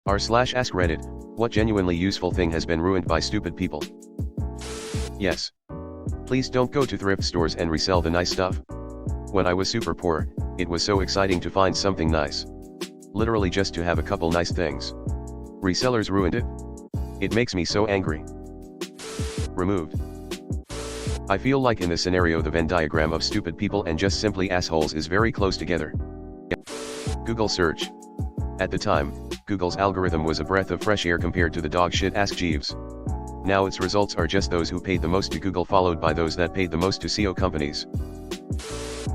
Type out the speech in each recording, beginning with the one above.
r/AskReddit, what genuinely useful thing has been ruined by stupid people? Yes. Please don't go to thrift stores and resell the nice stuff. When I was super poor, it was so exciting to find something nice. Literally just to have a couple nice things. Resellers ruined it. It makes me so angry. Removed. I feel like in this scenario the Venn diagram of stupid people and just simply assholes is very close together. Google search. At the time, Google's algorithm was a breath of fresh air compared to the dog shit Ask Jeeves. Now its results are just those who paid the most to Google followed by those that paid the most to SEO companies.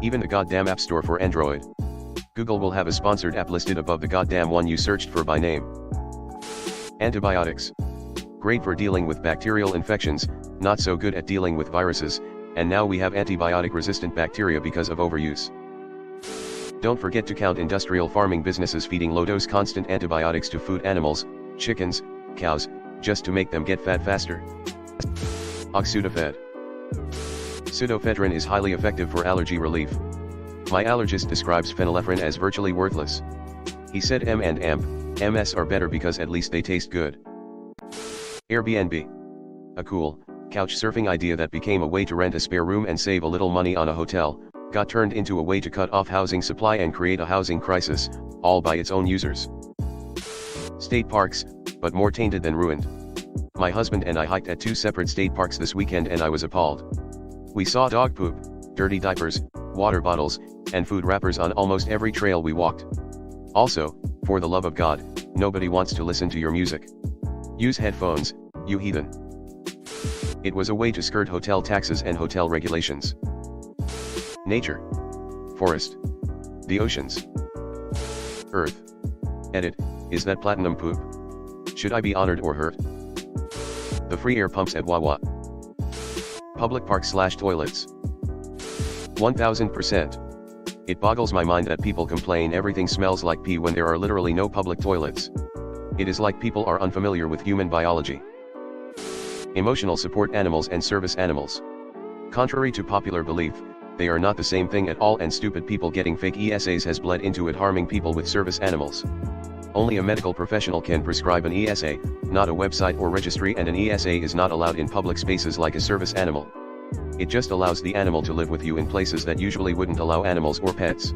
Even the goddamn App Store for Android. Google will have a sponsored app listed above the goddamn one you searched for by name. Antibiotics. Great for dealing with bacterial infections, not so good at dealing with viruses, and now we have antibiotic-resistant bacteria because of overuse. Don't forget to count industrial farming businesses feeding low-dose constant antibiotics to food animals, chickens, cows, just to make them get fat faster. Oxytocin. Pseudoephedrine is highly effective for allergy relief. My allergist describes phenylephrine as virtually worthless. He said M and MS are better because at least they taste good. Airbnb. A cool, couch surfing idea that became a way to rent a spare room and save a little money on a hotel, got turned into a way to cut off housing supply and create a housing crisis, all by its own users. State parks, but more tainted than ruined. My husband and I hiked at 2 separate state parks this weekend and I was appalled. We saw dog poop, dirty diapers, water bottles, and food wrappers on almost every trail we walked. Also, for the love of God, nobody wants to listen to your music. Use headphones, you heathen. It was a way to skirt hotel taxes and hotel regulations. Nature. Forest. The oceans. Earth. Edit, is that platinum poop? Should I be honored or hurt? The free air pumps at Wawa. Public parks/toilets. 1000%. It boggles my mind that people complain everything smells like pee when there are literally no public toilets. It is like people are unfamiliar with human biology. Emotional support animals and service animals. Contrary to popular belief, they are not the same thing at all, and stupid people getting fake ESAs has bled into it, harming people with service animals. Only a medical professional can prescribe an ESA, not a website or registry, and an ESA is not allowed in public spaces like a service animal. It just allows the animal to live with you in places that usually wouldn't allow animals or pets.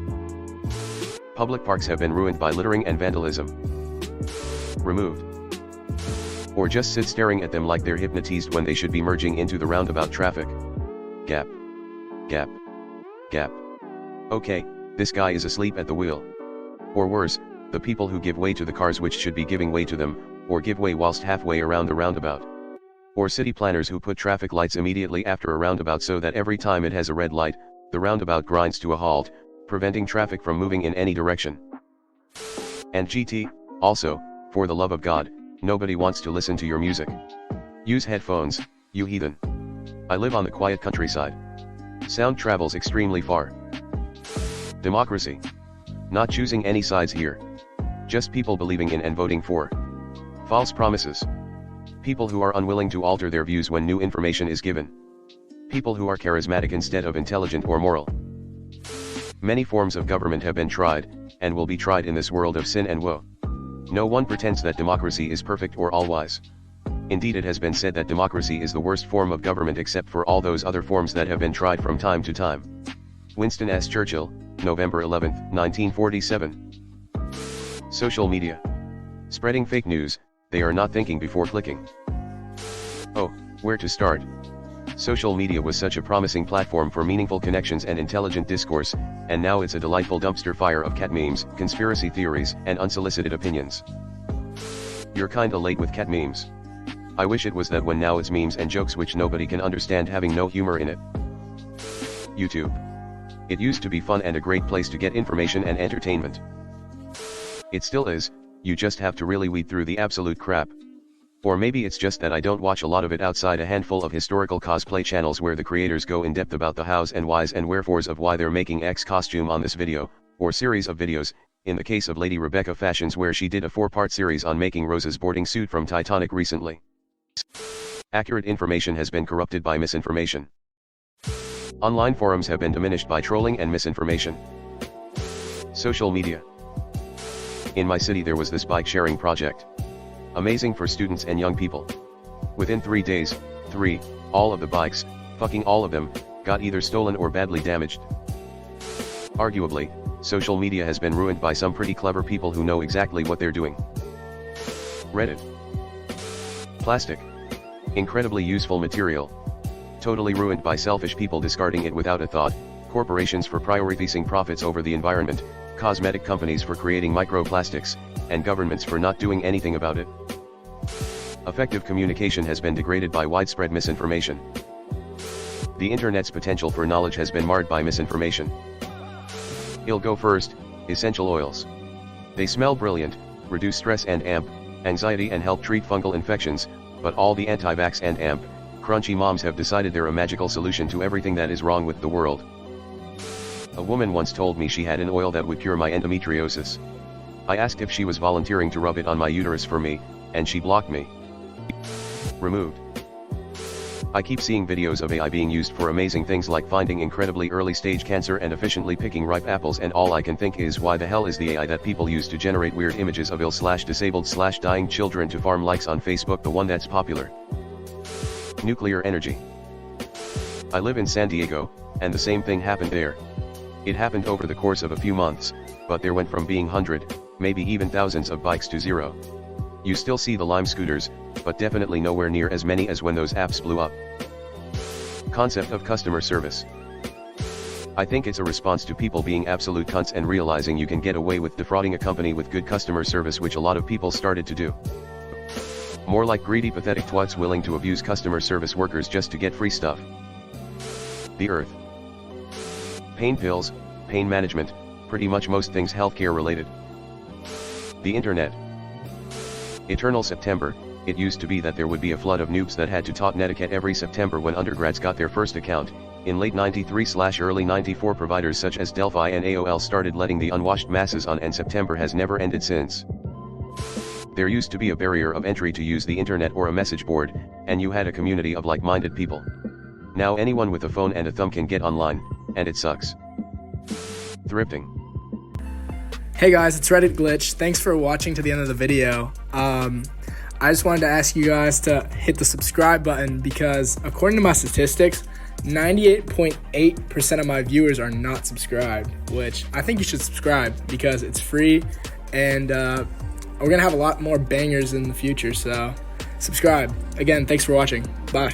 Public parks have been ruined by littering and vandalism. Removed. Or just sit staring at them like they're hypnotized when they should be merging into the roundabout traffic. Gap. Gap. Gap. Okay, this guy is asleep at the wheel. Or worse, the people who give way to the cars which should be giving way to them, or give way whilst halfway around the roundabout. Or city planners who put traffic lights immediately after a roundabout so that every time it has a red light, the roundabout grinds to a halt, preventing traffic from moving in any direction. And GT, also, for the love of God, nobody wants to listen to your music. Use headphones, you heathen. I live on the quiet countryside. Sound travels extremely far. Democracy. Not choosing any sides here. Just people believing in and voting for false promises. People who are unwilling to alter their views when new information is given. People who are charismatic instead of intelligent or moral. Many forms of government have been tried, and will be tried in this world of sin and woe. No one pretends that democracy is perfect or all-wise. Indeed, it has been said that democracy is the worst form of government except for all those other forms that have been tried from time to time. Winston S. Churchill, November 11, 1947. Social media. Spreading fake news, they are not thinking before clicking. Oh, where to start? Social media was such a promising platform for meaningful connections and intelligent discourse, and now it's a delightful dumpster fire of cat memes, conspiracy theories, and unsolicited opinions. You're kinda late with cat memes. I wish it was that when now it's memes and jokes which nobody can understand, having no humor in it. YouTube. It used to be fun and a great place to get information and entertainment. It still is, you just have to really weed through the absolute crap. Or maybe it's just that I don't watch a lot of it outside a handful of historical cosplay channels where the creators go in depth about the hows and whys and wherefores of why they're making X costume on this video, or series of videos, in the case of Lady Rebecca Fashions where she did a 4-part series on making Rose's boarding suit from Titanic recently. Accurate information has been corrupted by misinformation. Online forums have been diminished by trolling and misinformation. Social media. In my city there was this bike sharing project. Amazing for students and young people. Within 3 days, all of the bikes, fucking all of them, got either stolen or badly damaged. Arguably, social media has been ruined by some pretty clever people who know exactly what they're doing. Reddit. Plastic. Incredibly useful material. Totally ruined by selfish people discarding it without a thought, corporations for prioritizing profits over the environment, cosmetic companies for creating microplastics, and governments for not doing anything about it. Effective communication has been degraded by widespread misinformation. The internet's potential for knowledge has been marred by misinformation. I'll go first. Essential oils. They smell brilliant, reduce stress and anxiety and help treat fungal infections, but all the anti-vax and crunchy moms have decided they're a magical solution to everything that is wrong with the world. A woman once told me she had an oil that would cure my endometriosis. I asked if she was volunteering to rub it on my uterus for me, and she blocked me. Removed. I keep seeing videos of AI being used for amazing things like finding incredibly early stage cancer and efficiently picking ripe apples, and all I can think is, why the hell is the AI that people use to generate weird images of ill/disabled/dying children to farm likes on Facebook the one that's popular? Nuclear energy. I live in San Diego, and the same thing happened there. It happened over the course of a few months, but there went from being 100, maybe even thousands of bikes to 0. You still see the Lime scooters, but definitely nowhere near as many as when those apps blew up. Concept of customer service. I think it's a response to people being absolute cunts and realizing you can get away with defrauding a company with good customer service, which a lot of people started to do. More like greedy, pathetic twats willing to abuse customer service workers just to get free stuff. The Earth. Pain pills, pain management, pretty much most things healthcare related. The Internet. Eternal September. It used to be that there would be a flood of noobs that had to taught netiquette every September when undergrads got their first account. In late 93/early 94, providers such as Delphi and AOL started letting the unwashed masses on, and September has never ended since. There used to be a barrier of entry to use the internet or a message board, and you had a community of like-minded people. Now anyone with a phone and a thumb can get online, and it sucks. Thrifting. Hey guys, it's Reddit Glitch. Thanks for watching to the end of the video. I just wanted to ask you guys to hit the subscribe button, because according to my statistics, 98.8% of my viewers are not subscribed, which I think you should subscribe because it's free, and we're going to have a lot more bangers in the future, so subscribe. Again, thanks for watching. Bye.